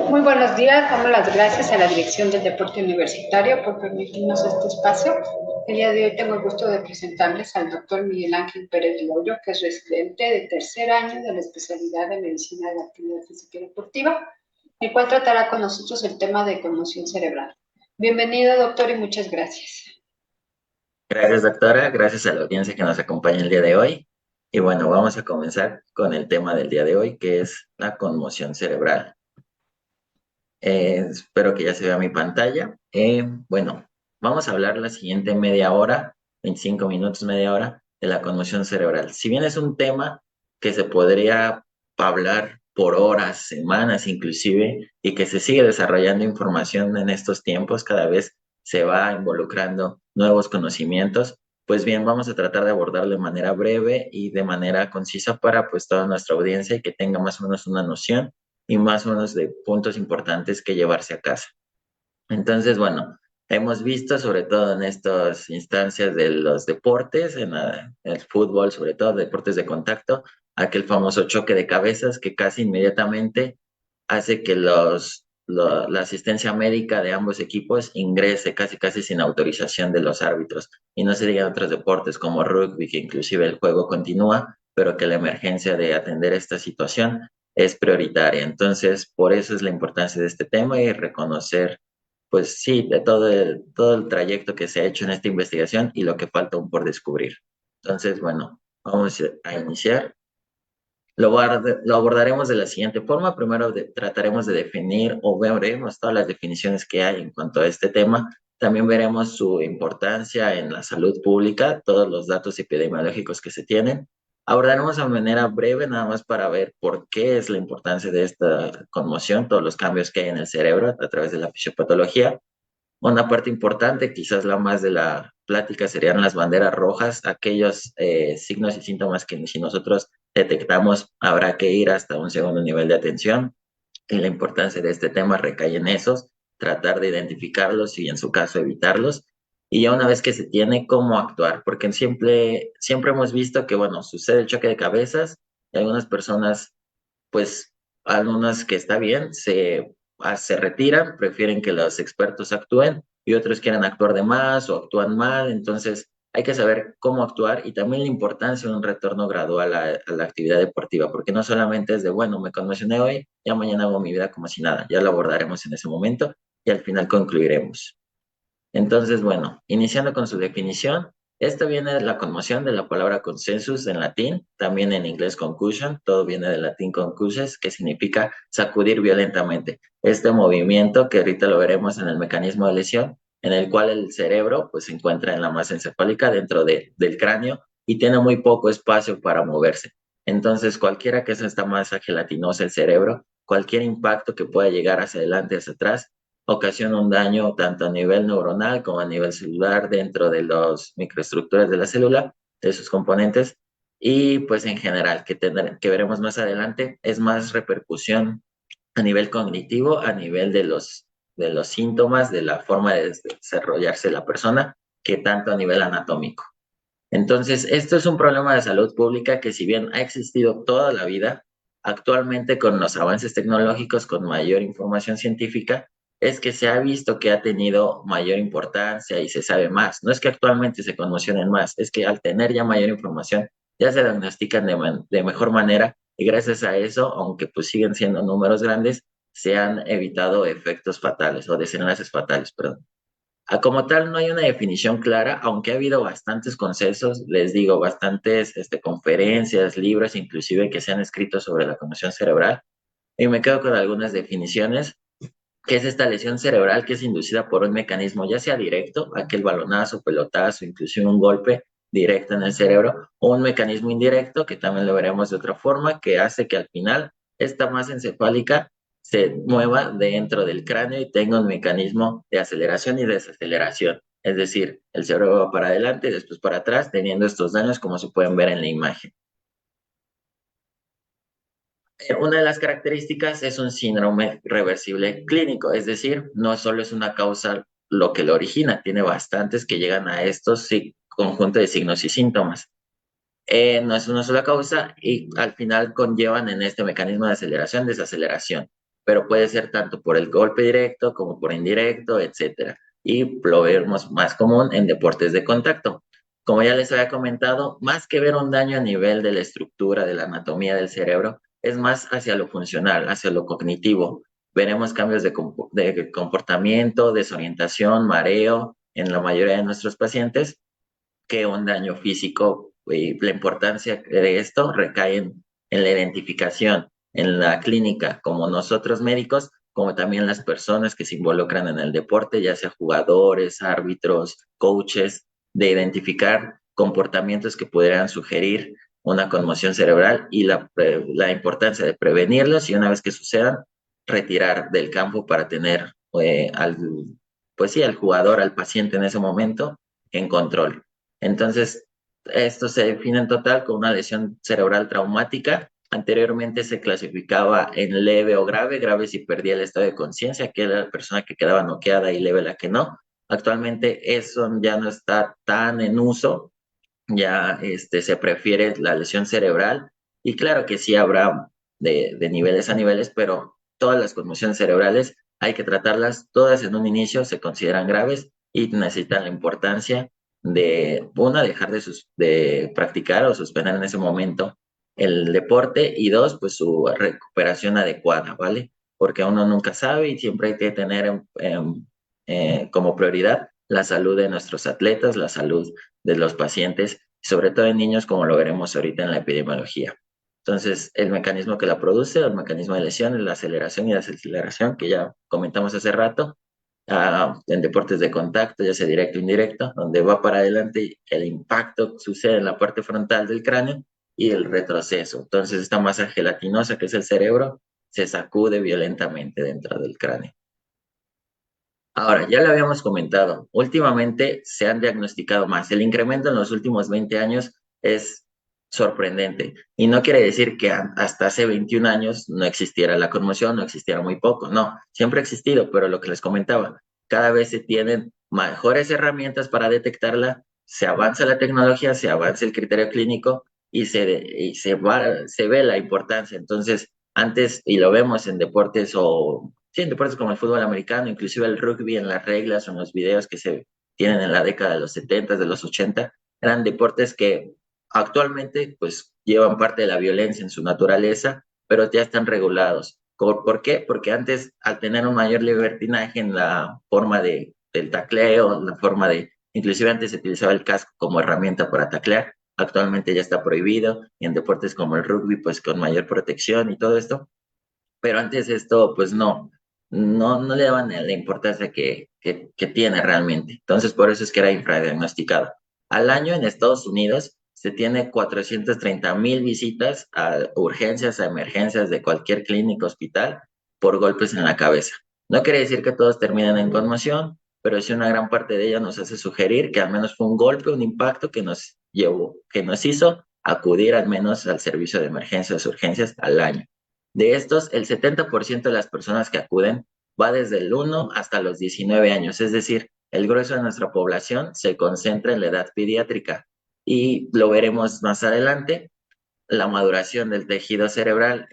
Muy buenos días, damos las gracias a la Dirección del Deporte Universitario por permitirnos este espacio. El día de hoy tengo el gusto de presentarles al doctor Miguel Ángel Pérez Loyo, que es residente de tercer año de la especialidad de Medicina de la Actividad Física y Deportiva, el cual tratará con nosotros el tema de conmoción cerebral. Bienvenido, doctor, y muchas gracias. Gracias, doctora. Gracias a la audiencia que nos acompaña el día de hoy. Y bueno, vamos a comenzar con el tema del día de hoy, que es la conmoción cerebral. Espero que ya se vea mi pantalla. Bueno, vamos a hablar la siguiente media hora, 25 minutos, media hora, de la conmoción cerebral. Si bien es un tema que se podría hablar por horas, semanas inclusive, y que se sigue desarrollando información en estos tiempos, cada vez se va involucrando nuevos conocimientos, pues bien, vamos a tratar de abordarlo de manera breve y de manera concisa para pues toda nuestra audiencia y que tenga más o menos una noción y más o menos de puntos importantes que llevarse a casa. Entonces, bueno, hemos visto sobre todo en estas instancias de los deportes, el fútbol, sobre todo deportes de contacto, aquel famoso choque de cabezas que casi inmediatamente hace que la asistencia médica de ambos equipos ingrese casi casi sin autorización de los árbitros. Y no se diga en otros deportes como rugby, que inclusive el juego continúa, pero que la emergencia de atender esta situación es prioritaria. Entonces, por eso es la importancia de este tema y reconocer, pues sí, de todo el trayecto que se ha hecho en esta investigación y lo que falta aún por descubrir. Entonces, bueno, vamos a iniciar. Lo abordaremos de la siguiente forma. Primero trataremos de definir o veremos todas las definiciones que hay en cuanto a este tema. También veremos su importancia en la salud pública, todos los datos epidemiológicos que se tienen. Abordaremos de manera breve, nada más para ver por qué es la importancia de esta conmoción, todos los cambios que hay en el cerebro a través de la fisiopatología. Una parte importante, quizás la más de la plática, serían las banderas rojas, aquellos signos y síntomas que si nosotros detectamos habrá que ir hasta un segundo nivel de atención y la importancia de este tema recae en esos, tratar de identificarlos y en su caso evitarlos. Y ya una vez que se tiene, cómo actuar, porque siempre hemos visto que, bueno, sucede el choque de cabezas y algunas personas pues algunas que está bien, se retiran, prefieren que los expertos actúen y otros quieren actuar de más o actúan mal, entonces hay que saber cómo actuar y también la importancia de un retorno gradual a la actividad deportiva, porque no solamente es de, bueno, me conmocioné hoy, ya mañana hago mi vida como si nada, ya lo abordaremos en ese momento y al final concluiremos. Entonces, bueno, iniciando con su definición, esta viene de la conmoción de la palabra consensus en latín, también en inglés concussion, todo viene del latín concussus, que significa sacudir violentamente. Este movimiento, que ahorita lo veremos en el mecanismo de lesión, en el cual el cerebro pues, se encuentra en la masa encefálica dentro del cráneo y tiene muy poco espacio para moverse. Entonces, cualquiera que sea esta masa gelatinosa del cerebro, cualquier impacto que pueda llegar hacia adelante, hacia atrás, ocasiona un daño tanto a nivel neuronal como a nivel celular dentro de las microestructuras de la célula, de sus componentes, y pues en general, que veremos más adelante, es más repercusión a nivel cognitivo, a nivel de los síntomas, de la forma de desarrollarse la persona, que tanto a nivel anatómico. Entonces, esto es un problema de salud pública que si bien ha existido toda la vida, actualmente con los avances tecnológicos, con mayor información científica, es que se ha visto que ha tenido mayor importancia y se sabe más. No es que actualmente se conmocionen más, es que al tener ya mayor información, ya se diagnostican de mejor manera y gracias a eso, aunque pues siguen siendo números grandes, se han evitado efectos fatales o desenlaces fatales, perdón. Como tal, no hay una definición clara, aunque ha habido bastantes consensos, les digo, bastantes conferencias, libros, inclusive que se han escrito sobre la conmoción cerebral. Y me quedo con algunas definiciones, que es esta lesión cerebral que es inducida por un mecanismo, ya sea directo, aquel balonazo, pelotazo, inclusive un golpe directo en el cerebro, o un mecanismo indirecto, que también lo veremos de otra forma, que hace que al final esta masa encefálica se mueva dentro del cráneo y tenga un mecanismo de aceleración y desaceleración. Es decir, el cerebro va para adelante y después para atrás, teniendo estos daños como se pueden ver en la imagen. Una de las características es un síndrome reversible clínico, es decir, no solo es una causa lo que lo origina, tiene bastantes que llegan a estos conjuntos de signos y síntomas. No es una sola causa y al final conllevan en este mecanismo de aceleración, desaceleración. pero puede ser tanto por el golpe directo como por indirecto, etcétera. Y lo vemos más común en deportes de contacto. Como ya les había comentado, más que ver un daño a nivel de la estructura, de la anatomía del cerebro, es más hacia lo funcional, hacia lo cognitivo. Veremos cambios de comportamiento, desorientación, mareo en la mayoría de nuestros pacientes que un daño físico. Y la importancia de esto recae en la identificación, en la clínica, como nosotros médicos, como también las personas que se involucran en el deporte, ya sea jugadores, árbitros, coaches, de identificar comportamientos que pudieran sugerir una conmoción cerebral y la importancia de prevenirlos y una vez que sucedan, retirar del campo para tener pues sí, al jugador, al paciente en ese momento en control. Entonces, esto se define en total como una lesión cerebral traumática. Anteriormente se clasificaba en leve o grave, grave si perdía el estado de conciencia, que era la persona que quedaba noqueada y leve la que no. Actualmente eso ya no está tan en uso, ya se prefiere la lesión cerebral y claro que sí habrá de niveles a niveles, pero todas las conmociones cerebrales hay que tratarlas todas en un inicio, se consideran graves y necesitan la importancia de, una, dejar de practicar o suspender en ese momento el deporte y dos, pues su recuperación adecuada, ¿vale? Porque uno nunca sabe y siempre hay que tener como prioridad la salud de nuestros atletas, la salud de los pacientes, sobre todo en niños, como lo veremos ahorita en la epidemiología. Entonces, el mecanismo que la produce, el mecanismo de lesión, es la aceleración y desaceleración, que ya comentamos hace rato, en deportes de contacto, ya sea directo o indirecto, donde va para adelante y el impacto sucede en la parte frontal del cráneo y el retroceso. Entonces, esta masa gelatinosa, que es el cerebro, se sacude violentamente dentro del cráneo. Ahora, ya lo habíamos comentado, últimamente se han diagnosticado más. El incremento en los últimos 20 años es sorprendente y no quiere decir que hasta hace 21 años no existiera la conmoción, no existiera muy poco, no, siempre ha existido, pero lo que les comentaba, cada vez se tienen mejores herramientas para detectarla, se avanza la tecnología, se avanza el criterio clínico se ve la importancia. Entonces, antes, y lo vemos en deportes o sí, en deportes como el fútbol americano, inclusive el rugby en las reglas o en los videos que se tienen en la década de los 70, de los 80, eran deportes que actualmente pues llevan parte de la violencia en su naturaleza, pero ya están regulados. ¿Por qué? Porque antes, al tener un mayor libertinaje en la forma del tacleo, la forma inclusive antes se utilizaba el casco como herramienta para taclear, actualmente ya está prohibido, y en deportes como el rugby, pues con mayor protección y todo esto, pero antes esto, pues no le daban la importancia que tiene realmente. Entonces, por eso es que era infradiagnosticado. Al año en Estados Unidos se tiene 430,000 visitas a urgencias, a emergencias de cualquier clínica, hospital, por golpes en la cabeza. No quiere decir que todos terminen en conmoción, pero sí una gran parte de ella nos hace sugerir que al menos fue un golpe, un impacto que nos llevó, que nos hizo acudir al menos al servicio de emergencias, urgencias al año. De estos, el 70% de las personas que acuden va desde el 1 hasta los 19 años, es decir, el grueso de nuestra población se concentra en la edad pediátrica y lo veremos más adelante. La maduración del tejido cerebral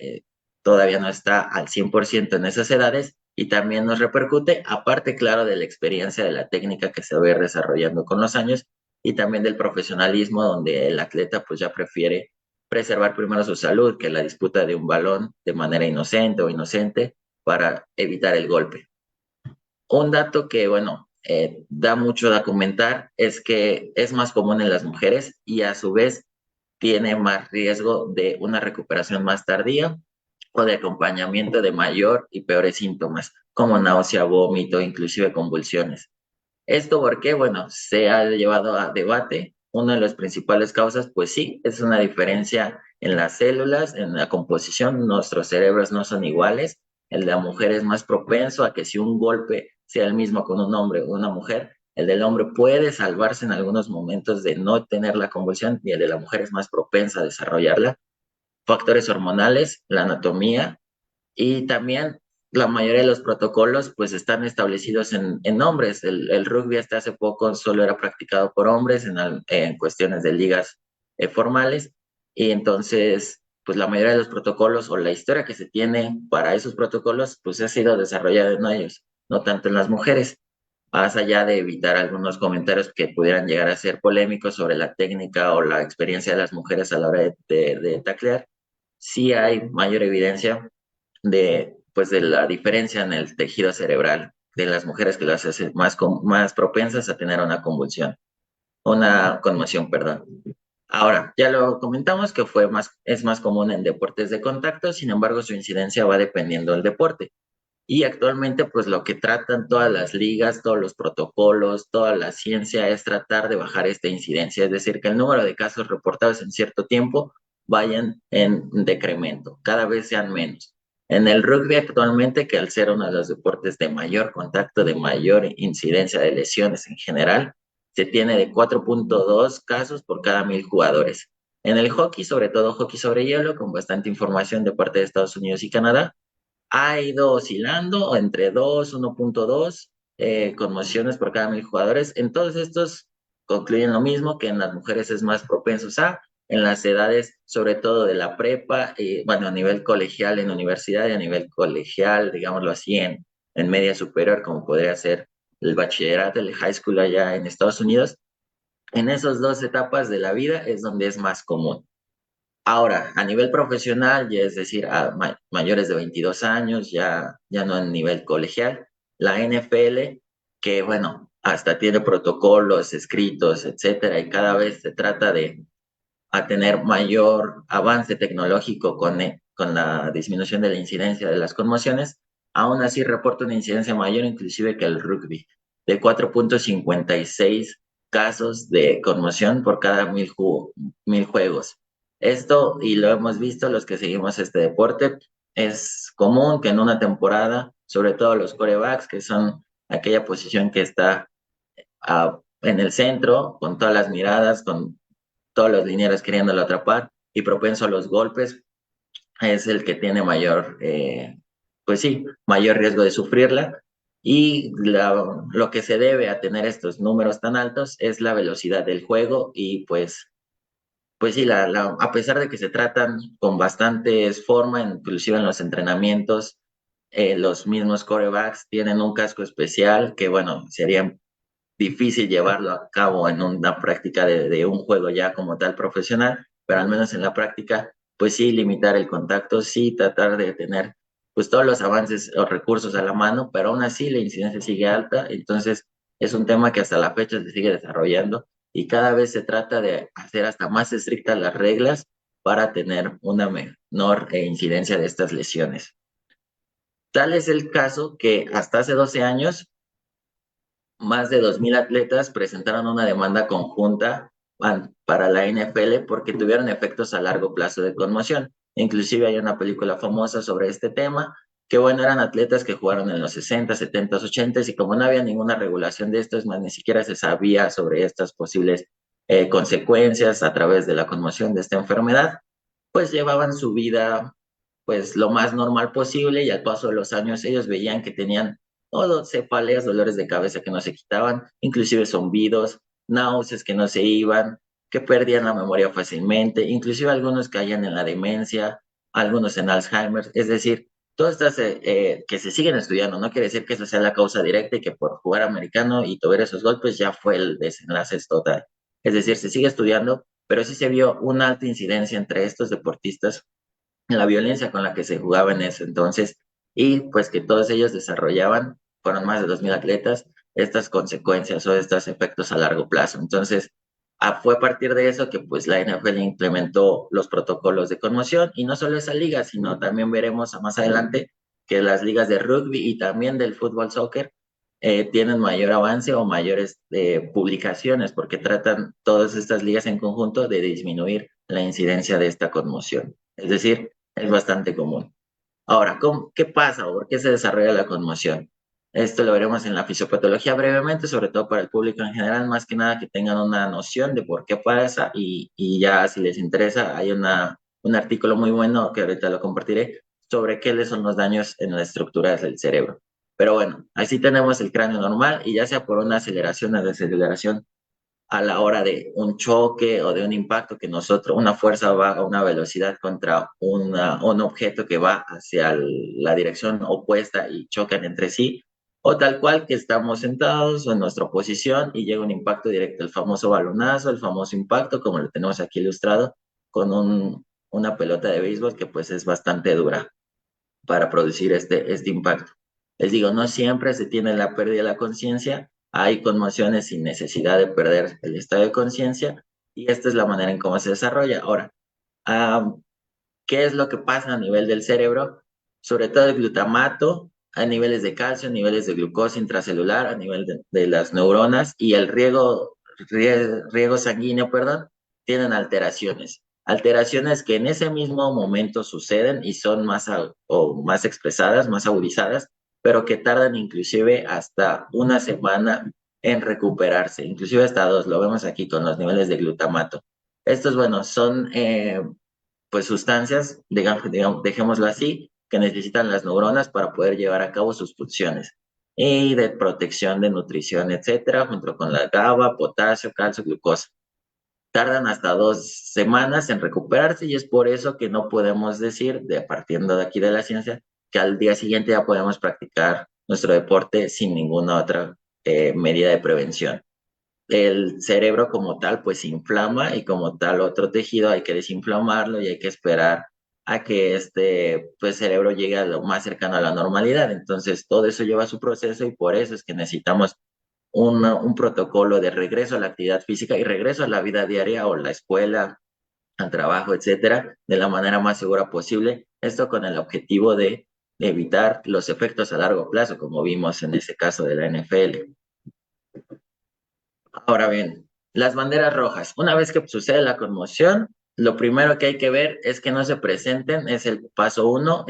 todavía no está al 100% en esas edades y también nos repercute, aparte, claro, de la experiencia de la técnica que se va a ir desarrollando con los años y también del profesionalismo donde el atleta pues ya prefiere preservar primero su salud que la disputa de un balón de manera inocente o inocente para evitar el golpe. Un dato que, bueno, da mucho a comentar es que es más común en las mujeres y a su vez tiene más riesgo de una recuperación más tardía o de acompañamiento de mayor y peores síntomas, como náusea, vómito, inclusive convulsiones. ¿Esto por qué? Bueno, se ha llevado a debate. Una de las principales causas, pues sí, es una diferencia en las células, en la composición. Nuestros cerebros no son iguales. El de la mujer es más propenso a que si un golpe sea el mismo con un hombre o una mujer, el del hombre puede salvarse en algunos momentos de no tener la convulsión y el de la mujer es más propensa a desarrollarla. Factores hormonales, la anatomía y también la mayoría de los protocolos pues están establecidos en hombres. El rugby hasta hace poco solo era practicado por hombres en cuestiones de ligas formales y entonces pues la mayoría de los protocolos o la historia que se tiene para esos protocolos, pues ha sido desarrollada en ellos, no tanto en las mujeres, más allá de evitar algunos comentarios que pudieran llegar a ser polémicos sobre la técnica o la experiencia de las mujeres a la hora de taclear, sí hay mayor evidencia pues de la diferencia en el tejido cerebral de las mujeres que las hace más propensas a tener una conmoción, perdón. Ahora, ya lo comentamos que es más común en deportes de contacto, sin embargo, su incidencia va dependiendo del deporte. Y actualmente, pues lo que tratan todas las ligas, todos los protocolos, toda la ciencia es tratar de bajar esta incidencia, es decir, que el número de casos reportados en cierto tiempo vayan en decremento, cada vez sean menos. En el rugby actualmente, que al ser uno de los deportes de mayor contacto, de mayor incidencia de lesiones en general, se tiene de 4.2 casos por cada 1,000 jugadores. En el hockey, sobre todo hockey sobre hielo, con bastante información de parte de Estados Unidos y Canadá, ha ido oscilando entre 2, 1.2 conmociones por cada 1,000 jugadores. En todos estos concluyen lo mismo, que en las mujeres es más propensos en las edades, sobre todo de la prepa, bueno, a nivel colegial en universidad y a nivel colegial, digámoslo así, en media superior, como podría ser el bachillerato, el high school allá en Estados Unidos. En esas dos etapas de la vida es donde es más común. Ahora, a nivel profesional, ya es decir, a mayores de 22 años, ya no en nivel colegial, la NFL, que bueno, hasta tiene protocolos escritos, etcétera, y cada vez se trata de a tener mayor avance tecnológico con la disminución de la incidencia de las conmociones, aún así reporta una incidencia mayor inclusive que el rugby, de 4.56 casos de conmoción por cada 1,000 juegos. Esto, y lo hemos visto los que seguimos este deporte, es común que en una temporada, sobre todo los quarterbacks, que son aquella posición que está en el centro, con todas las miradas, con todos los linieros queriéndolo atrapar y propenso a los golpes, es el que tiene mayor, pues sí, mayor riesgo de sufrirla. Y lo que se debe a tener estos números tan altos es la velocidad del juego y pues sí, a pesar de que se tratan con bastantes formas, inclusive en los entrenamientos, los mismos quarterbacks tienen un casco especial que, bueno, sería difícil llevarlo a cabo en una práctica de un juego ya como tal profesional, pero al menos en la práctica, pues sí, limitar el contacto, sí, tratar de tener pues todos los avances o recursos a la mano, pero aún así la incidencia sigue alta, entonces es un tema que hasta la fecha se sigue desarrollando y cada vez se trata de hacer hasta más estrictas las reglas para tener una menor incidencia de estas lesiones. Tal es el caso que hasta hace 12 años más de 2,000 atletas presentaron una demanda conjunta para la NFL porque tuvieron efectos a largo plazo de conmoción. Inclusive hay una película famosa sobre este tema, que bueno, eran atletas que jugaron en los 60, 70, 80 y como no había ninguna regulación de esto, es más, ni siquiera se sabía sobre estas posibles consecuencias a través de la conmoción de esta enfermedad, pues llevaban su vida pues lo más normal posible y al paso de los años ellos veían que tenían cefaleas, dolores de cabeza que no se quitaban, inclusive zumbidos, náuseas que no se iban, que perdían la memoria fácilmente, inclusive algunos caían en la demencia, algunos en Alzheimer, es decir, todas estas que se siguen estudiando, no quiere decir que esa sea la causa directa y que por jugar americano y tomar esos golpes ya fue el desenlace total. Es decir, se sigue estudiando, pero sí se vio una alta incidencia entre estos deportistas la violencia con la que se jugaba en ese entonces y pues que todos ellos desarrollaban, fueron más de 2,000 atletas, estas consecuencias o estos efectos a largo plazo. Entonces, fue a partir de eso que pues la NFL implementó los protocolos de conmoción y no solo esa liga, sino también veremos más adelante que las ligas de rugby y también del fútbol soccer tienen mayor avance o mayores publicaciones porque tratan todas estas ligas en conjunto de disminuir la incidencia de esta conmoción. Es decir, es bastante común. Ahora, ¿qué pasa o por qué se desarrolla la conmoción? Esto lo veremos en la fisiopatología brevemente, sobre todo para el público en general, más que nada que tengan una noción de por qué pasa y ya si les interesa, hay un artículo muy bueno que ahorita lo compartiré sobre qué son los daños en las estructuras del cerebro. Pero bueno, así tenemos el cráneo normal y ya sea por una aceleración o desaceleración a la hora de un choque o de un impacto que una fuerza va a una velocidad contra un objeto que va hacia la dirección opuesta y chocan entre sí, o tal cual que estamos sentados en nuestra posición y llega un impacto directo, el famoso balonazo, el famoso impacto, como lo tenemos aquí ilustrado, con una pelota de béisbol que pues es bastante dura para producir este impacto. Les digo, no siempre se tiene la pérdida de la conciencia, hay conmociones sin necesidad de perder el estado de conciencia y esta es la manera en cómo se desarrolla. Ahora, ¿qué es lo que pasa a nivel del cerebro? Sobre todo el glutamato, a niveles de calcio, a niveles de glucosa intracelular, a nivel de las neuronas y el riego sanguíneo, perdón, tienen alteraciones. Alteraciones que en ese mismo momento suceden y son más expresadas, más agudizadas, pero que tardan inclusive hasta una semana en recuperarse, inclusive hasta dos, lo vemos aquí con los niveles de glutamato. Estos, bueno, son pues sustancias, dejémoslo así, que necesitan las neuronas para poder llevar a cabo sus funciones y de protección, de nutrición, etcétera, junto con la GABA, potasio, calcio, glucosa. Tardan hasta 2 semanas en recuperarse y es por eso que no podemos decir, partiendo de aquí de la ciencia, que al día siguiente ya podemos practicar nuestro deporte sin ninguna otra medida de prevención. El cerebro como tal pues se inflama y como tal otro tejido hay que desinflamarlo y hay que esperar a que este pues cerebro llegue a lo más cercano a la normalidad. Entonces todo eso lleva su proceso y por eso es que necesitamos un protocolo de regreso a la actividad física y regreso a la vida diaria o la escuela, al trabajo, etcétera, de la manera más segura posible. Esto con el objetivo de evitar los efectos a largo plazo, como vimos en ese caso de la NFL. Ahora bien, las banderas rojas. Una vez que sucede la conmoción, lo primero que hay que ver es que no se presenten, es el paso uno,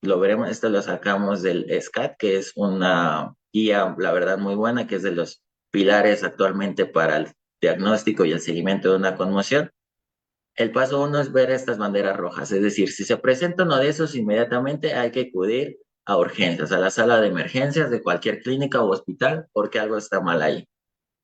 lo veremos, esto lo sacamos del SCAT, que es una guía, la verdad, muy buena, que es de los pilares actualmente para el diagnóstico y el seguimiento de una conmoción. El paso uno es ver estas banderas rojas, es decir, si se presenta uno de esos, inmediatamente hay que acudir a urgencias, a la sala de emergencias de cualquier clínica o hospital, porque algo está mal ahí.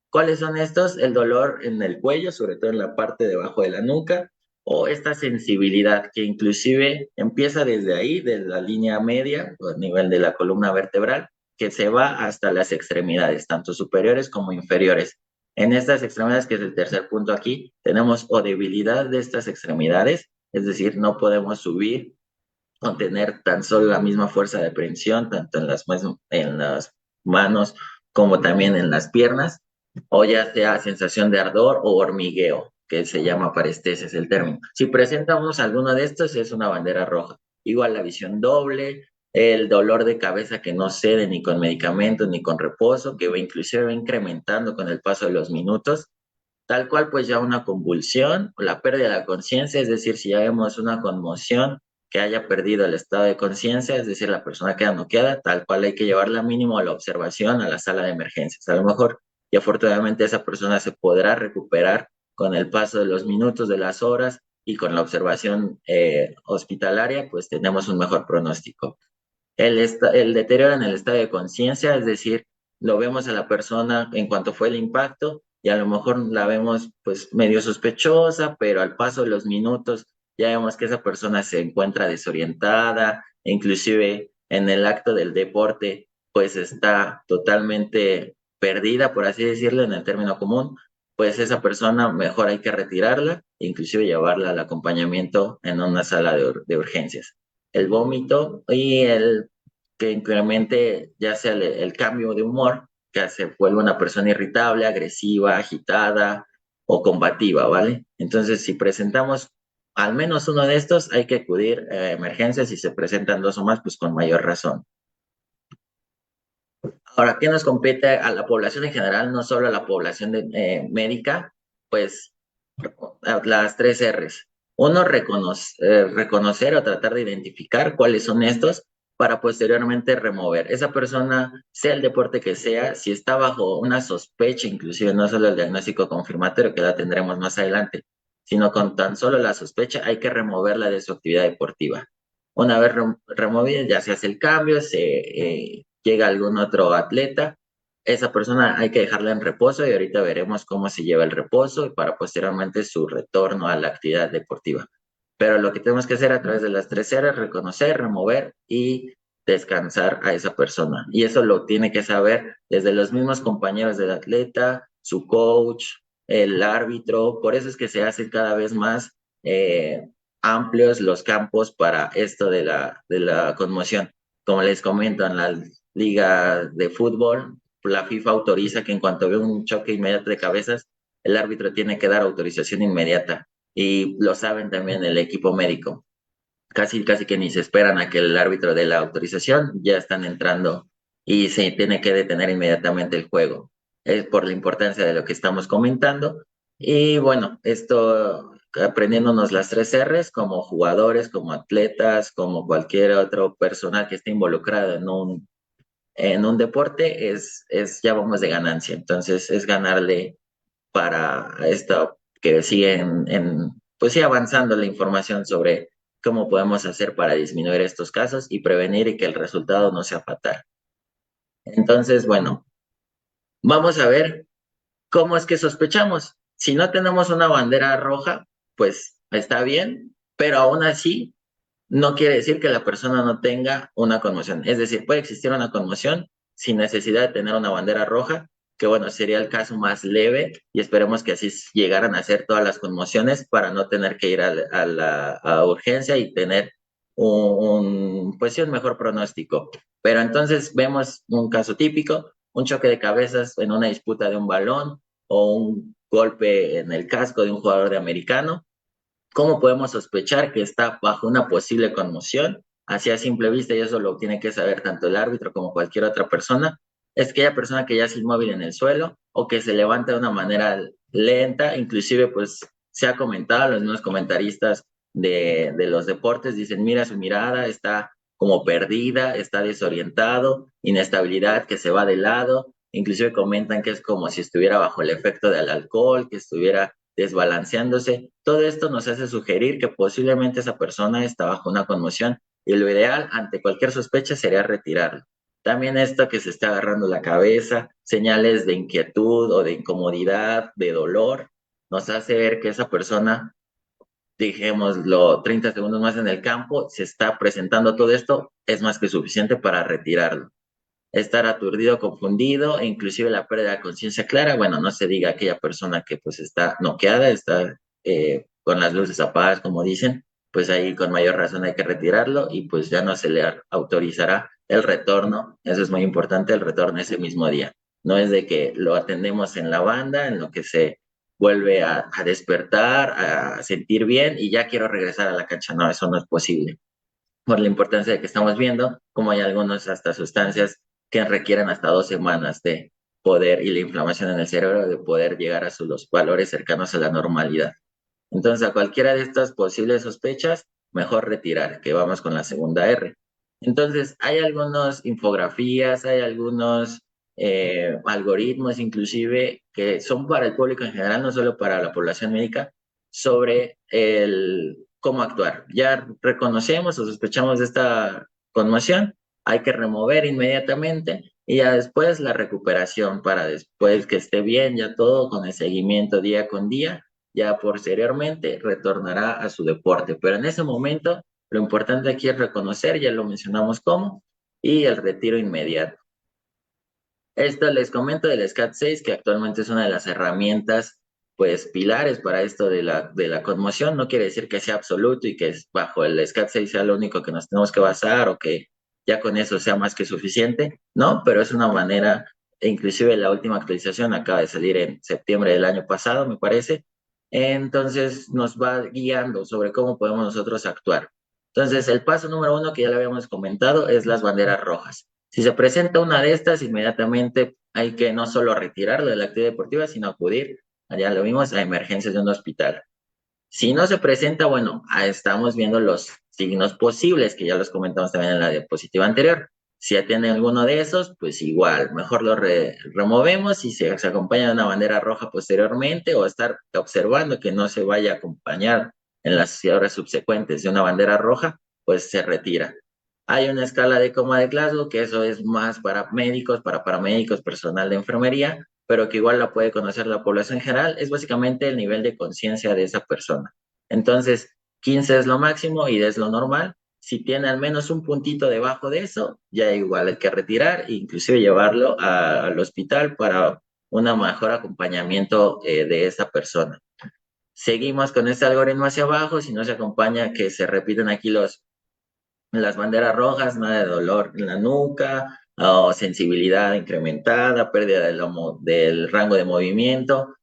¿Cuáles son estos? El dolor en el cuello, sobre todo en la parte debajo de la nuca, o esta sensibilidad que inclusive empieza desde ahí, desde la línea media, o a nivel de la columna vertebral, que se va hasta las extremidades, tanto superiores como inferiores. En estas extremidades, que es el tercer punto aquí, tenemos o debilidad de estas extremidades, es decir, no podemos subir o tener tan solo la misma fuerza de presión, tanto en las manos como también en las piernas, o ya sea sensación de ardor o hormigueo, que se llama parestesia, es el término. Si presentamos alguno de estos, es una bandera roja. Igual la visión doble, el dolor de cabeza que no cede ni con medicamentos ni con reposo, que inclusive va incrementando con el paso de los minutos, tal cual pues ya una convulsión o la pérdida de la conciencia, es decir, si ya vemos una conmoción que haya perdido el estado de conciencia, es decir, la persona queda noqueada, tal cual hay que llevarla mínimo a la observación, a la sala de emergencias. A lo mejor y afortunadamente esa persona se podrá recuperar con el paso de los minutos, de las horas y con la observación hospitalaria, pues tenemos un mejor pronóstico. El deterioro en el estado de conciencia, es decir, lo vemos a la persona en cuanto fue el impacto y a lo mejor la vemos pues medio sospechosa, pero al paso de los minutos ya vemos que esa persona se encuentra desorientada, e inclusive en el acto del deporte pues está totalmente perdida, por así decirlo, en el término común, pues esa persona mejor hay que retirarla e inclusive llevarla al acompañamiento en una sala de urgencias. El vómito y el que incremente ya sea el cambio de humor, que se vuelve una persona irritable, agresiva, agitada o combativa, ¿vale? Entonces, si presentamos al menos uno de estos, hay que acudir a emergencias. Si se presentan dos o más, pues con mayor razón. Ahora, ¿qué nos compete a la población en general, no solo a la población médica? Pues las tres R's. Uno, reconocer o tratar de identificar cuáles son estos para posteriormente remover. Esa persona, sea el deporte que sea, si está bajo una sospecha, inclusive no solo el diagnóstico confirmatorio, que la tendremos más adelante, sino con tan solo la sospecha, hay que removerla de su actividad deportiva. Una vez removida, ya se hace el cambio, se llega algún otro atleta esa persona hay que dejarla en reposo y ahorita veremos cómo se lleva el reposo para posteriormente su retorno a la actividad deportiva. Pero lo que tenemos que hacer a través de las 3 R es reconocer, remover y descansar a esa persona. Y eso lo tiene que saber desde los mismos compañeros del atleta, su coach, el árbitro. Por eso es que se hacen cada vez más amplios los campos para esto de la conmoción. Como les comento, en la liga de fútbol, la FIFA autoriza que en cuanto ve un choque inmediato de cabezas, el árbitro tiene que dar autorización inmediata. Y lo saben también el equipo médico. Casi que ni se esperan a que el árbitro dé la autorización, ya están entrando y se tiene que detener inmediatamente el juego. Es por la importancia de lo que estamos comentando. Y bueno, esto aprendiéndonos las 3 Rs como jugadores, como atletas, como cualquier otro personal que esté involucrado en un deporte, ya vamos de ganancia. Entonces es ganarle para esto que sigue pues sí, avanzando la información sobre cómo podemos hacer para disminuir estos casos y prevenir y que el resultado no sea fatal. Entonces, bueno, vamos a ver cómo es que sospechamos. Si no tenemos una bandera roja, pues está bien, pero aún así no quiere decir que la persona no tenga una conmoción. Es decir, puede existir una conmoción sin necesidad de tener una bandera roja, que bueno, sería el caso más leve y esperemos que así llegaran a ser todas las conmociones para no tener que ir a urgencia y tener pues sí, un mejor pronóstico. Pero entonces vemos un caso típico, un choque de cabezas en una disputa de un balón o un golpe en el casco de un jugador de americano. ¿Cómo podemos sospechar que está bajo una posible conmoción? Así a simple vista, y eso lo tiene que saber tanto el árbitro como cualquier otra persona, es aquella persona que ya es inmóvil en el suelo o que se levanta de una manera lenta, inclusive pues se ha comentado, los mismos comentaristas de los deportes dicen, mira su mirada, está como perdida, está desorientado, inestabilidad que se va de lado, inclusive comentan que es como si estuviera bajo el efecto del alcohol, que estuviera desbalanceándose. Todo esto nos hace sugerir que posiblemente esa persona está bajo una conmoción y lo ideal ante cualquier sospecha sería retirarlo. También esto que se está agarrando la cabeza, señales de inquietud o de incomodidad, de dolor, nos hace ver que esa persona, dijémoslo, 30 segundos más en el campo, se está presentando todo esto, es más que suficiente para retirarlo. Estar aturdido, confundido e inclusive la pérdida de conciencia clara, bueno, no se diga aquella persona que pues está noqueada, está con las luces apagadas, como dicen, pues ahí con mayor razón hay que retirarlo y pues ya no se le autorizará el retorno, eso es muy importante, el retorno ese mismo día. No es de que lo atendemos en la banda, en lo que se vuelve a despertar, a sentir bien y ya quiero regresar a la cancha, no, eso no es posible por la importancia de que estamos viendo, como hay algunas hasta sustancias que requieren hasta 2 semanas de poder y la inflamación en el cerebro de poder llegar a los valores cercanos a la normalidad. Entonces, a cualquiera de estas posibles sospechas, mejor retirar, que vamos con la segunda R. Entonces, hay algunas infografías, hay algunos algoritmos inclusive que son para el público en general, no solo para la población médica, sobre cómo actuar. Ya reconocemos o sospechamos de esta conmoción, hay que remover inmediatamente y ya después la recuperación para después que esté bien, ya todo con el seguimiento día con día, ya posteriormente retornará a su deporte. Pero en ese momento, lo importante aquí es reconocer, ya lo mencionamos cómo, y el retiro inmediato. Esto les comento del SCAT-6, que actualmente es una de las herramientas, pues, pilares para esto de la conmoción. No quiere decir que sea absoluto y que bajo el SCAT-6 sea lo único que nos tenemos que basar o que ya con eso sea más que suficiente, ¿no? Pero es una manera, e inclusive la última actualización acaba de salir en septiembre del año pasado, me parece. Entonces nos va guiando sobre cómo podemos nosotros actuar. Entonces, el paso número 1 que ya le habíamos comentado es las banderas rojas. Si se presenta una de estas, inmediatamente hay que no solo retirarlo de la actividad deportiva, sino acudir, allá lo vimos, a emergencias de un hospital. Si no se presenta, bueno, estamos viendo los signos posibles, que ya los comentamos también en la diapositiva anterior. Si atiende alguno de esos, pues igual, mejor lo removemos y se acompaña de una bandera roja posteriormente o estar observando que no se vaya a acompañar en las horas subsecuentes de una bandera roja, pues se retira. Hay una escala de coma de Glasgow, que eso es más para médicos, para paramédicos, personal de enfermería, pero que igual la puede conocer la población en general. Es básicamente el nivel de conciencia de esa persona. Entonces, 15 es lo máximo y es lo normal. Si tiene al menos un puntito debajo de eso, ya igual hay que retirar e inclusive llevarlo al hospital para un mejor acompañamiento de esa persona. Seguimos con este algoritmo hacia abajo, si no se acompaña que se repiten aquí las banderas rojas, nada de dolor en la nuca, o sensibilidad incrementada, pérdida del rango de movimiento.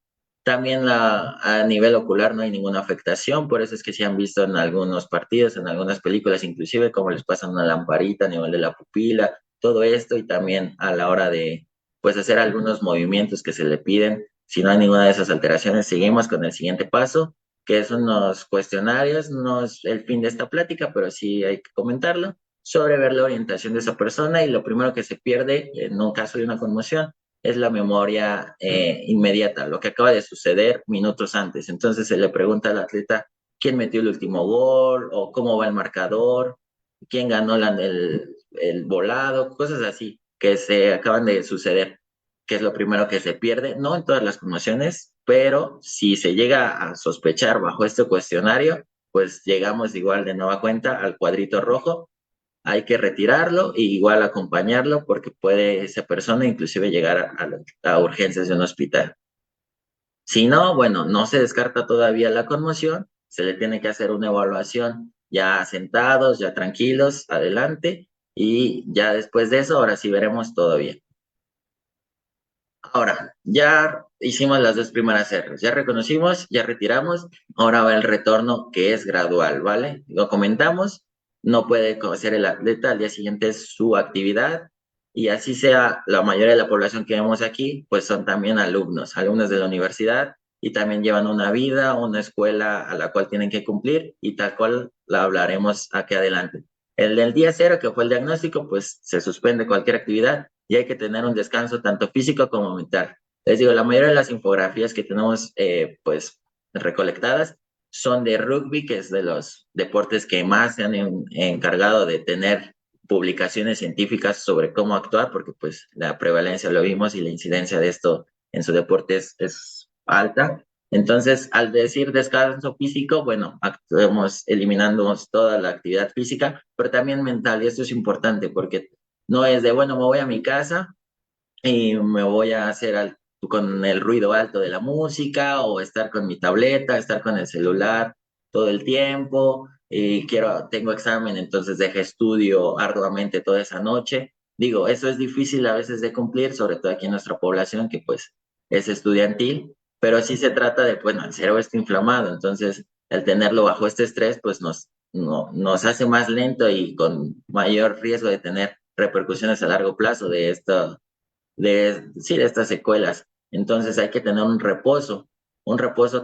También a nivel ocular no hay ninguna afectación, por eso es que se han visto en algunos partidos, en algunas películas, inclusive cómo les pasan una lamparita a nivel de la pupila, todo esto, y también a la hora de pues hacer algunos movimientos que se le piden. Si no hay ninguna de esas alteraciones, seguimos con el siguiente paso, que son unos cuestionarios. No es el fin de esta plática, pero sí hay que comentarlo, sobre ver la orientación de esa persona, y lo primero que se pierde en un caso de una conmoción es la memoria inmediata, lo que acaba de suceder minutos antes. Entonces se le pregunta al atleta quién metió el último gol o cómo va el marcador, quién ganó el volado, cosas así que se acaban de suceder, que es lo primero que se pierde, no en todas las conmociones, pero si se llega a sospechar bajo este cuestionario, pues llegamos igual de nueva cuenta al cuadrito rojo. Hay que retirarlo e igual acompañarlo porque puede esa persona inclusive llegar a urgencias de un hospital. Si no, bueno, no se descarta todavía la conmoción, se le tiene que hacer una evaluación ya sentados, ya tranquilos, adelante, y ya después de eso, ahora sí veremos todo bien. Ahora, ya hicimos las dos primeras R's, ya reconocimos, ya retiramos, ahora va el retorno que es gradual, ¿vale? Lo comentamos, no puede hacer el atleta al día siguiente su actividad, y así sea la mayoría de la población que vemos aquí, pues son también alumnos, alumnos de la universidad, y también llevan una vida, una escuela a la cual tienen que cumplir, y tal cual la hablaremos aquí adelante. El del día cero, que fue el diagnóstico, pues se suspende cualquier actividad y hay que tener un descanso tanto físico como mental. Les digo, la mayoría de las infografías que tenemos pues recolectadas son de rugby, que es de los deportes que más se han encargado de tener publicaciones científicas sobre cómo actuar, porque pues la prevalencia lo vimos y la incidencia de esto en su deporte es alta. Entonces, al decir descanso físico, bueno, actuamos eliminando toda la actividad física, pero también mental, y esto es importante porque no es de, bueno, me voy a mi casa y me voy a hacer con el ruido alto de la música o estar con mi tableta, estar con el celular todo el tiempo y tengo examen, entonces deje estudio arduamente toda esa noche. Digo, eso es difícil a veces de cumplir, sobre todo aquí en nuestra población que pues es estudiantil, pero sí se trata de, bueno, el cerebro está inflamado, entonces el tenerlo bajo este estrés pues nos hace más lento y con mayor riesgo de tener repercusiones a largo plazo sí, de estas secuelas. Entonces hay que tener un reposo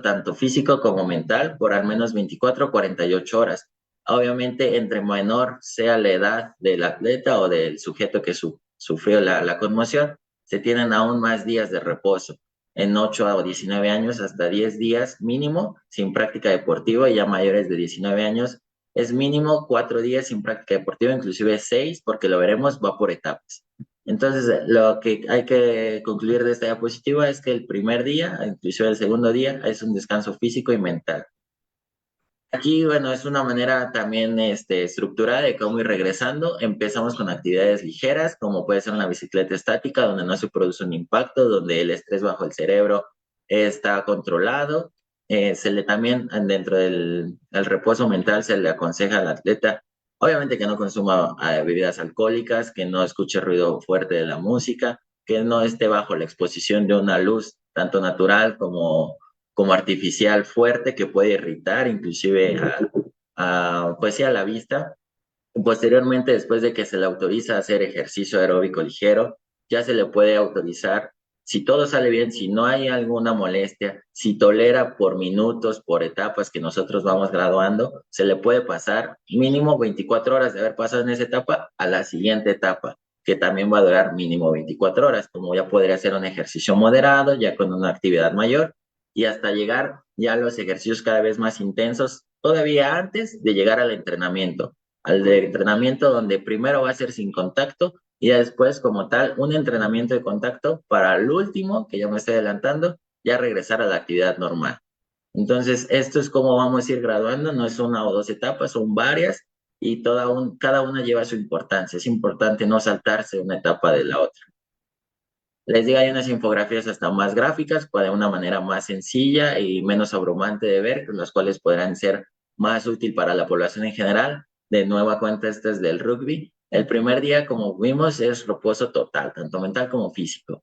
tanto físico como mental por al menos 24 o 48 horas. Obviamente, entre menor sea la edad del atleta o del sujeto que sufrió la conmoción, se tienen aún más días de reposo. En 8 o 19 años, hasta 10 días mínimo sin práctica deportiva, y ya mayores de 19 años es mínimo 4 días sin práctica deportiva, inclusive 6, porque lo veremos, va por etapas. Entonces, lo que hay que concluir de esta diapositiva es que el primer día, inclusive el segundo día, es un descanso físico y mental. Aquí, bueno, es una manera también estructurada de cómo ir regresando. Empezamos con actividades ligeras, como puede ser una bicicleta estática, donde no se produce un impacto, donde el estrés bajo el cerebro está controlado. También dentro del el reposo mental se le aconseja al atleta, obviamente que no consuma bebidas alcohólicas, que no escuche ruido fuerte de la música, que no esté bajo la exposición de una luz, tanto natural como artificial fuerte, que puede irritar inclusive pues sí, a la vista. Posteriormente, después de que se le autoriza a hacer ejercicio aeróbico ligero, ya se le puede autorizar, si todo sale bien, si no hay alguna molestia, si tolera por minutos, por etapas que nosotros vamos graduando, se le puede pasar mínimo 24 horas de haber pasado en esa etapa a la siguiente etapa, que también va a durar mínimo 24 horas, como ya podría ser un ejercicio moderado, ya con una actividad mayor, y hasta llegar ya a los ejercicios cada vez más intensos, todavía antes de llegar al entrenamiento. al de entrenamiento donde primero va a ser sin contacto y después como tal un entrenamiento de contacto para el último, que ya me estoy adelantando, ya regresar a la actividad normal. Entonces, esto es como vamos a ir graduando, no es una o dos etapas, son varias y cada una lleva su importancia. Es importante no saltarse una etapa de la otra. Les digo, hay unas infografías hasta más gráficas, de una manera más sencilla y menos abrumante de ver, las cuales podrán ser más útil para la población en general. De nueva cuenta, este es del rugby. El primer día, como vimos, es reposo total, tanto mental como físico.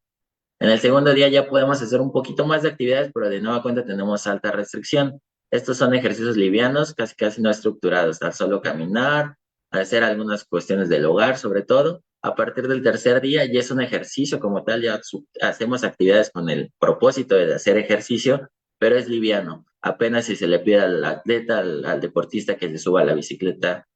En el segundo día ya podemos hacer un poquito más de actividades, pero de nueva cuenta tenemos alta restricción. Estos son ejercicios livianos, casi no estructurados, tan solo caminar, hacer algunas cuestiones del hogar, sobre todo. A partir del tercer día ya es un ejercicio como tal, ya hacemos actividades con el propósito de hacer ejercicio, pero es liviano. Apenas si se le pide al atleta, al deportista que se suba a la bicicleta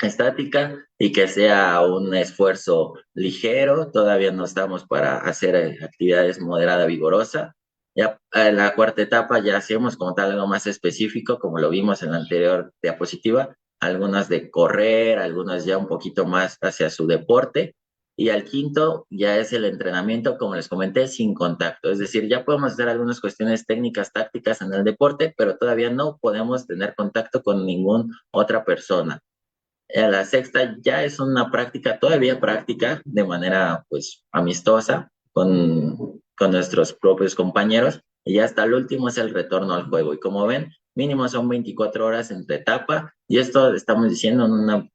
estática y que sea un esfuerzo ligero. Todavía no estamos para hacer actividades moderada, vigorosa. Ya en la cuarta etapa ya hacemos como tal algo más específico, como lo vimos en la anterior diapositiva, algunas de correr, algunas ya un poquito más hacia su deporte. Y al quinto ya es el entrenamiento, como les comenté, sin contacto. Es decir, ya podemos hacer algunas cuestiones técnicas, tácticas en el deporte, pero todavía no podemos tener contacto con ninguna otra persona. La sexta ya es una práctica, todavía práctica, de manera pues amistosa con nuestros propios compañeros. Y hasta el último es el retorno al juego. Y como ven, mínimo son 24 horas entre etapa. Y esto estamos diciendo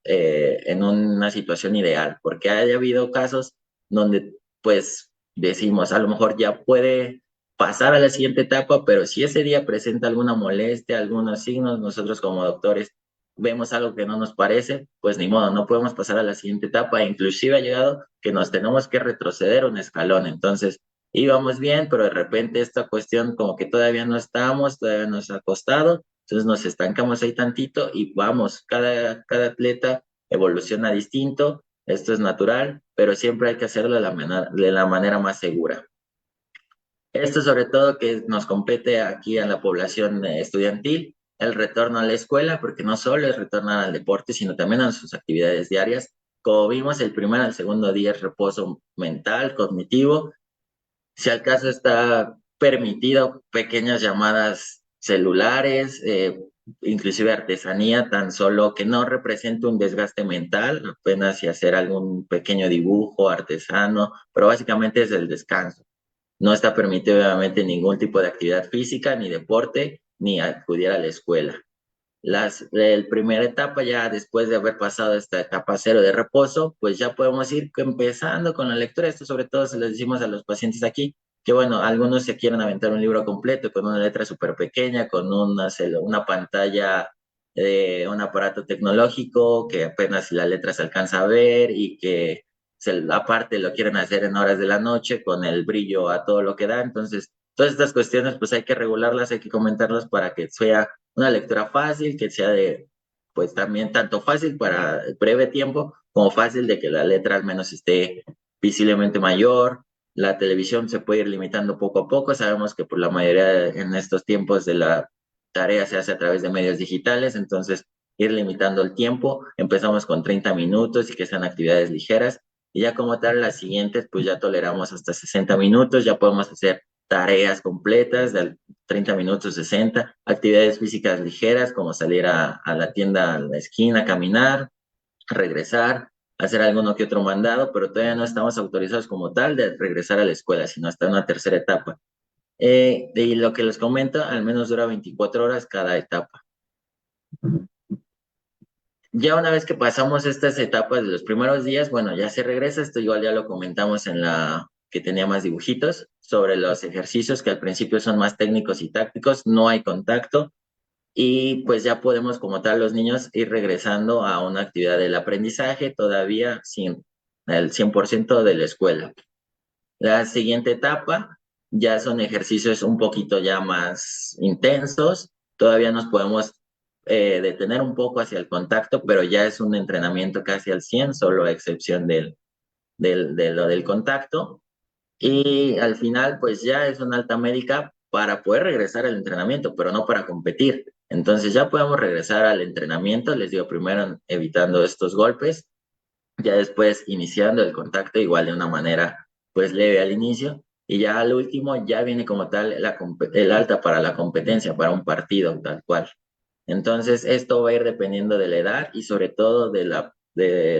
en una situación ideal, porque haya habido casos donde pues decimos, a lo mejor ya puede pasar a la siguiente etapa, pero si ese día presenta alguna molestia, algunos signos, nosotros como doctores vemos algo que no nos parece, pues ni modo, no podemos pasar a la siguiente etapa. Inclusive ha llegado que nos tenemos que retroceder un escalón. Entonces, íbamos bien, pero de repente esta cuestión como que todavía no estamos, todavía nos ha costado, entonces nos estancamos ahí tantito y vamos, cada atleta evoluciona distinto, esto es natural, pero siempre hay que hacerlo de la manera más segura. Esto sobre todo que nos compete aquí a la población estudiantil, el retorno a la escuela, porque no solo es retornar al deporte, sino también a sus actividades diarias. Como vimos, el primer al segundo día es reposo mental, cognitivo. Si al caso está permitido, pequeñas llamadas celulares, inclusive artesanía, tan solo que no represente un desgaste mental, apenas si hacer algún pequeño dibujo artesano, pero básicamente es el descanso. No está permitido obviamente ningún tipo de actividad física, ni deporte, ni acudir a la escuela. La primera etapa, ya después de haber pasado esta etapa cero de reposo, pues ya podemos ir empezando con la lectura. Esto sobre todo se les decimos a los pacientes aquí, que bueno, algunos se quieren aventar un libro completo con una letra súper pequeña, con una pantalla de un aparato tecnológico que apenas la letra se alcanza a ver y que aparte lo quieren hacer en horas de la noche con el brillo a todo lo que da. Entonces, todas estas cuestiones pues hay que regularlas, hay que comentarlas para que sea una lectura fácil, que sea pues también tanto fácil para breve tiempo, como fácil de que la letra al menos esté visiblemente mayor. La televisión se puede ir limitando poco a poco. Sabemos que por la mayoría en estos tiempos de la tarea se hace a través de medios digitales, entonces ir limitando el tiempo. Empezamos con 30 minutos y que sean actividades ligeras. Y ya como tal, las siguientes, pues ya toleramos hasta 60 minutos, ya podemos hacer tareas completas de 30 minutos, 60, actividades físicas ligeras como salir a la tienda a la esquina, caminar, regresar, hacer alguno que otro mandado, pero todavía no estamos autorizados como tal de regresar a la escuela, sino hasta una tercera etapa. Y lo que les comento, al menos dura 24 horas cada etapa. Ya una vez que pasamos estas etapas de los primeros días, bueno, ya se regresa, esto igual ya lo comentamos en la que tenía más dibujitos, sobre los ejercicios que al principio son más técnicos y tácticos, no hay contacto, y pues ya podemos como tal los niños ir regresando a una actividad del aprendizaje todavía sin el 100% de la escuela. La siguiente etapa ya son ejercicios un poquito ya más intensos, todavía nos podemos detener un poco hacia el contacto, pero ya es un entrenamiento casi al 100, solo a excepción de lo del contacto. Y al final, pues ya es una alta médica para poder regresar al entrenamiento, pero no para competir. Entonces ya podemos regresar al entrenamiento, les digo, primero evitando estos golpes, ya después iniciando el contacto igual de una manera pues leve al inicio, y ya al último ya viene como tal el alta para la competencia, para un partido tal cual. Entonces esto va a ir dependiendo de la edad y sobre todo de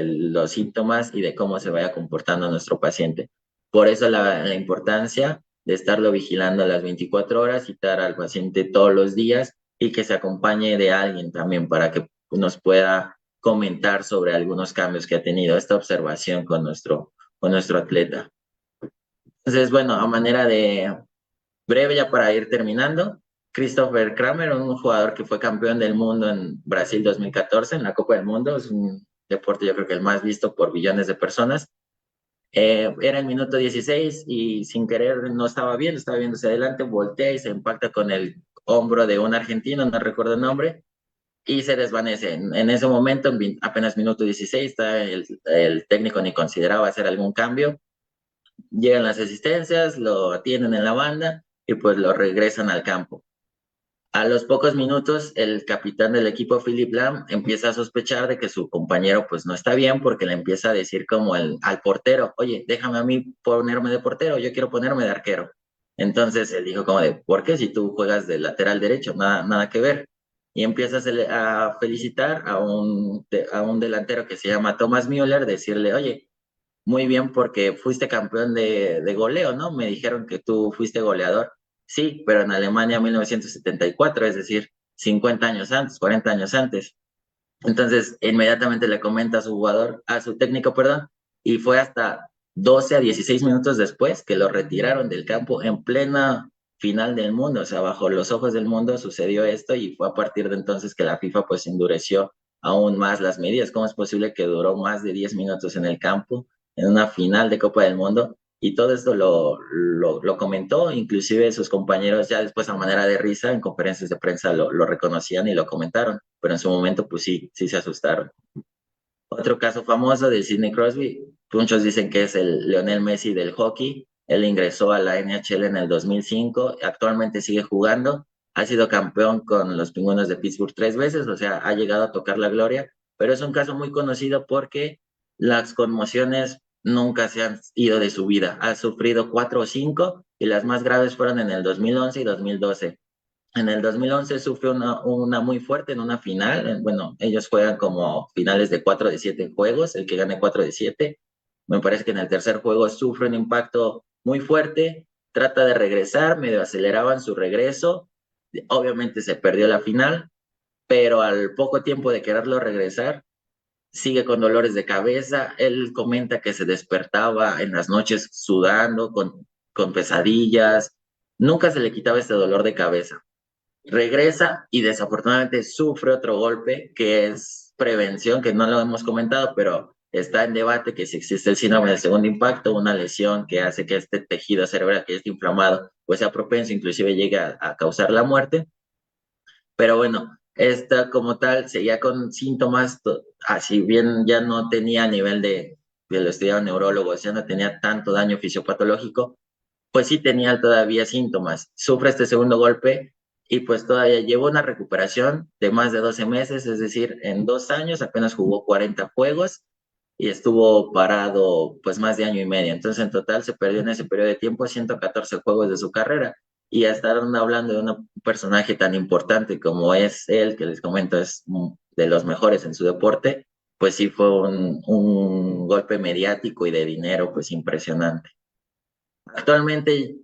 los síntomas y de cómo se vaya comportando nuestro paciente. Por eso la importancia de estarlo vigilando a las 24 horas, citar al paciente todos los días y que se acompañe de alguien también para que nos pueda comentar sobre algunos cambios que ha tenido esta observación con nuestro atleta. Entonces, bueno, a manera de breve ya para ir terminando, Christopher Kramer, un jugador que fue campeón del mundo en Brasil 2014 en la Copa del Mundo, es un deporte yo creo que el más visto por billones de personas. Era el minuto 16 y sin querer no estaba bien, estaba viéndose adelante, voltea y se impacta con el hombro de un argentino, no recuerdo el nombre, y se desvanece. En ese momento, en apenas minuto 16, el técnico ni consideraba hacer algún cambio. Llegan las asistencias, lo atienden en la banda y pues lo regresan al campo. A los pocos minutos, el capitán del equipo, Philip Lam, empieza a sospechar de que su compañero pues no está bien porque le empieza a decir como al portero, oye, déjame a mí ponerme de portero, yo quiero ponerme de arquero. Entonces él dijo como de, ¿por qué si tú juegas de lateral derecho? Nada que ver. Y empieza a felicitar a un delantero que se llama Thomas Müller, decirle, oye, muy bien porque fuiste campeón de goleo, ¿no? Me dijeron que tú fuiste goleador. Sí, pero en Alemania 1974, es decir, 50 años antes, 40 años antes. Entonces, inmediatamente le comenta a su jugador, a su técnico, perdón, y fue hasta 12 a 16 minutos después que lo retiraron del campo en plena final del mundo, o sea, bajo los ojos del mundo sucedió esto y fue a partir de entonces que la FIFA pues endureció aún más las medidas. ¿Cómo es posible que duró más de 10 minutos en el campo en una final de Copa del Mundo? Y todo esto lo comentó, inclusive sus compañeros ya después a manera de risa en conferencias de prensa lo reconocían y lo comentaron, pero en su momento pues sí se asustaron. Otro caso famoso de Sidney Crosby, muchos dicen que es el Lionel Messi del hockey. Él ingresó a la NHL en el 2005, actualmente sigue jugando, ha sido campeón con los Pingüinos de Pittsburgh 3 veces, o sea, ha llegado a tocar la gloria, pero es un caso muy conocido porque las conmociones nunca se han ido de su vida. Ha sufrido 4 o 5 y las más graves fueron en el 2011 y 2012. En el 2011 sufre una muy fuerte en una final. Bueno, ellos juegan como finales de 4 de 7 juegos, el que gane 4 de 7. Me parece que en el tercer juego sufre un impacto muy fuerte, trata de regresar, medio aceleraban su regreso. Obviamente se perdió la final, pero al poco tiempo de quererlo regresar, sigue con dolores de cabeza. Él comenta que se despertaba en las noches sudando, con pesadillas. Nunca se le quitaba este dolor de cabeza. Regresa y desafortunadamente sufre otro golpe que es prevención, que no lo hemos comentado, pero está en debate que si existe el síndrome del segundo impacto, una lesión que hace que este tejido cerebral que esté inflamado pues sea propenso, inclusive llegue a causar la muerte. Pero bueno, esta como tal seguía con síntomas, así bien ya no tenía a nivel de lo estudiaban neurólogos, ya no tenía tanto daño fisiopatológico, pues sí tenía todavía síntomas. Sufre este segundo golpe y pues todavía llevó una recuperación de más de 12 meses, es decir, en 2 años apenas jugó 40 juegos y estuvo parado pues más de año y medio. Entonces en total se perdió en ese periodo de tiempo 114 juegos de su carrera. Y a estar hablando de un personaje tan importante como es él, que les comento es de los mejores en su deporte, pues sí fue un golpe mediático y de dinero pues impresionante. Actualmente,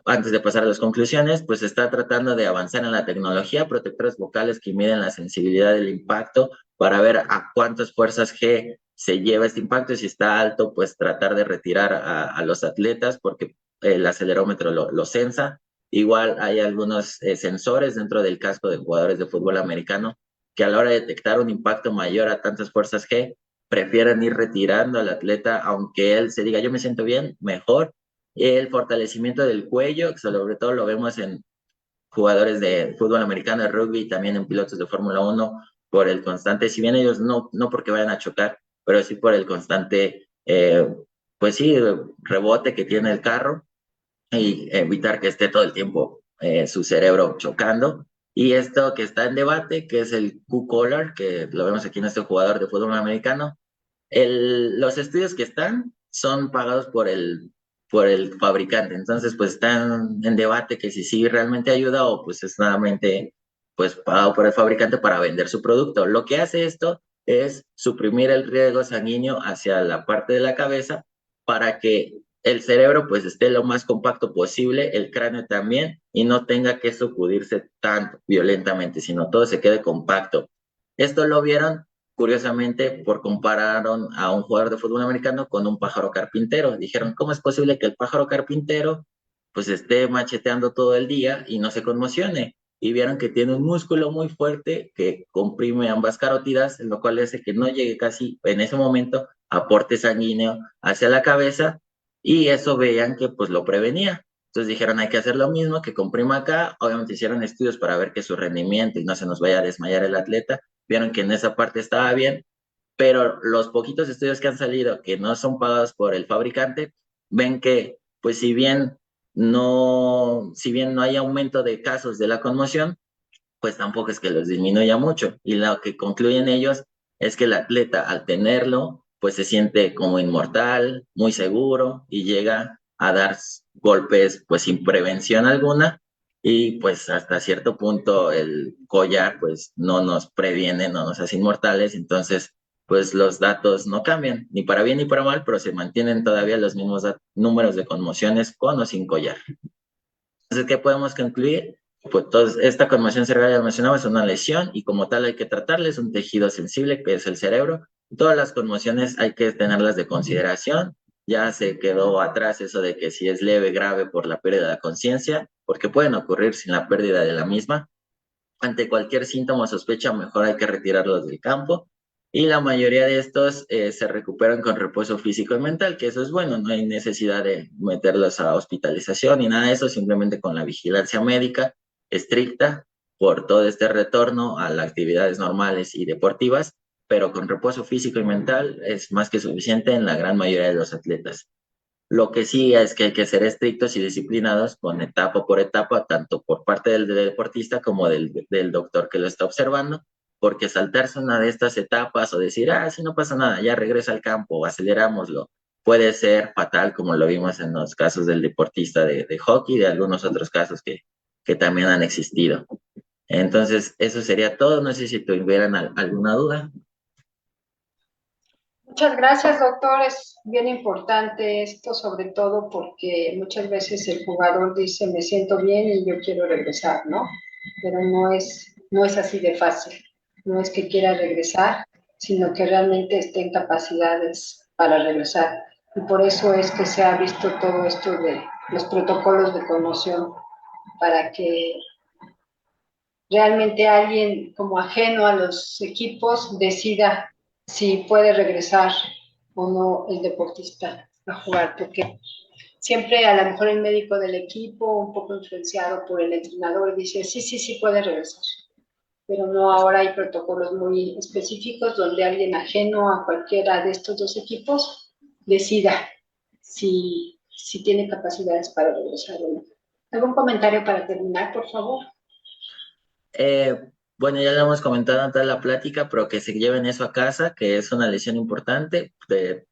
antes de pasar a las conclusiones, pues se está tratando de avanzar en la tecnología, protectores vocales que miden la sensibilidad del impacto para ver a cuántas fuerzas G se lleva este impacto y si está alto, pues tratar de retirar a los atletas porque el acelerómetro lo sensa. Igual hay algunos sensores dentro del casco de jugadores de fútbol americano que a la hora de detectar un impacto mayor a tantas fuerzas G, prefieren ir retirando al atleta, aunque él se diga, yo me siento bien, mejor el fortalecimiento del cuello, que sobre todo lo vemos en jugadores de fútbol americano, de rugby y también en pilotos de Fórmula 1, por el constante, si bien ellos no porque vayan a chocar, pero sí por el constante, pues sí, rebote que tiene el carro y evitar que esté todo el tiempo su cerebro chocando. Y esto que está en debate, que es el Q-Collar, que lo vemos aquí en este jugador de fútbol americano, los estudios que están son pagados por el fabricante, entonces pues están en debate que si sí realmente ayuda o pues es nuevamente pues pagado por el fabricante para vender su producto. Lo que hace esto es suprimir el riego sanguíneo hacia la parte de la cabeza para que el cerebro pues esté lo más compacto posible, el cráneo también, y no tenga que sacudirse tan violentamente, sino todo se quede compacto. Esto lo vieron curiosamente, por compararon a un jugador de fútbol americano con un pájaro carpintero. Dijeron, ¿cómo es posible que el pájaro carpintero pues esté macheteando todo el día y no se conmocione? Y vieron que tiene un músculo muy fuerte que comprime ambas carótidas, lo cual hace que no llegue casi en ese momento aporte sanguíneo hacia la cabeza, y eso veían que pues lo prevenía. Entonces dijeron, hay que hacer lo mismo, que comprima acá. Obviamente hicieron estudios para ver que su rendimiento y no se nos vaya a desmayar el atleta, vieron que en esa parte estaba bien, pero los poquitos estudios que han salido que no son pagados por el fabricante, ven que, pues si bien no hay aumento de casos de la conmoción, pues tampoco es que los disminuya mucho. Y lo que concluyen ellos es que el atleta al tenerlo, pues se siente como inmortal, muy seguro y llega a dar golpes pues sin prevención alguna, y pues hasta cierto punto el collar pues no nos previene, no nos hace inmortales, entonces pues los datos no cambian, ni para bien ni para mal, pero se mantienen todavía los mismos números de conmociones con o sin collar. Entonces, ¿qué podemos concluir? Pues esta conmoción cerebral, ya mencionaba, es una lesión y como tal hay que tratarla, es un tejido sensible que es el cerebro. Todas las conmociones hay que tenerlas de consideración. Ya se quedó atrás eso de que si es leve, grave por la pérdida de conciencia, porque pueden ocurrir sin la pérdida de la misma. Ante cualquier síntoma o sospecha, mejor hay que retirarlos del campo. Y la mayoría de estos se recuperan con reposo físico y mental, que eso es bueno, no hay necesidad de meterlos a hospitalización ni nada de eso, simplemente con la vigilancia médica estricta por todo este retorno a las actividades normales y deportivas, pero con reposo físico y mental es más que suficiente en la gran mayoría de los atletas. Lo que sí es que hay que ser estrictos y disciplinados con etapa por etapa, tanto por parte del deportista como del doctor que lo está observando, porque saltarse una de estas etapas o decir, si no pasa nada, ya regresa al campo, acelerámoslo, puede ser fatal, como lo vimos en los casos del deportista de hockey y de algunos otros casos que también han existido. Entonces, eso sería todo. No sé si tuvieran alguna duda. Muchas gracias, doctor. Es bien importante esto, sobre todo porque muchas veces el jugador dice, me siento bien y yo quiero regresar, ¿no? Pero no es así de fácil. No es que quiera regresar, sino que realmente esté en capacidades para regresar. Y por eso es que se ha visto todo esto de los protocolos de conmoción, para que realmente alguien como ajeno a los equipos decida si puede regresar o no el deportista a jugar, porque siempre a lo mejor el médico del equipo, un poco influenciado por el entrenador, dice, sí, sí, sí puede regresar, pero no, ahora hay protocolos muy específicos donde alguien ajeno a cualquiera de estos dos equipos decida si tiene capacidades para regresar o no. ¿Algún comentario para terminar, por favor? Eh, bueno, ya lo hemos comentado en toda la plática, pero que se lleven eso a casa, que es una lesión importante.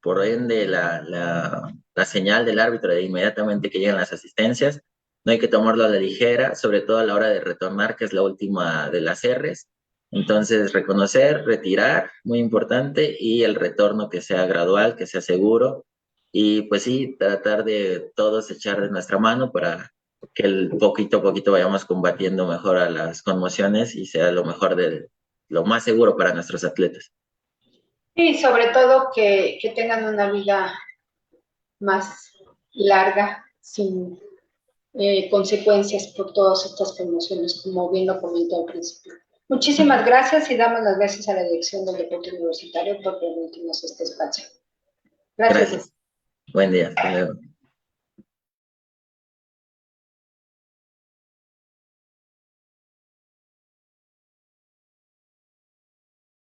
Por ende, la señal del árbitro de inmediatamente que llegan las asistencias, no hay que tomarlo a la ligera, sobre todo a la hora de retornar, que es la última de las R's. Entonces, reconocer, retirar, muy importante, y el retorno que sea gradual, que sea seguro. Y pues sí, tratar de todos echar de nuestra mano para que el poquito a poquito vayamos combatiendo mejor a las conmociones y sea lo mejor lo más seguro para nuestros atletas. Y sobre todo que tengan una vida más larga, sin consecuencias por todas estas conmociones, como bien lo comenté al principio. Muchísimas gracias y damos las gracias a la Dirección del Deporte Universitario por permitirnos este espacio. Gracias. Gracias. Buen día. Hasta luego.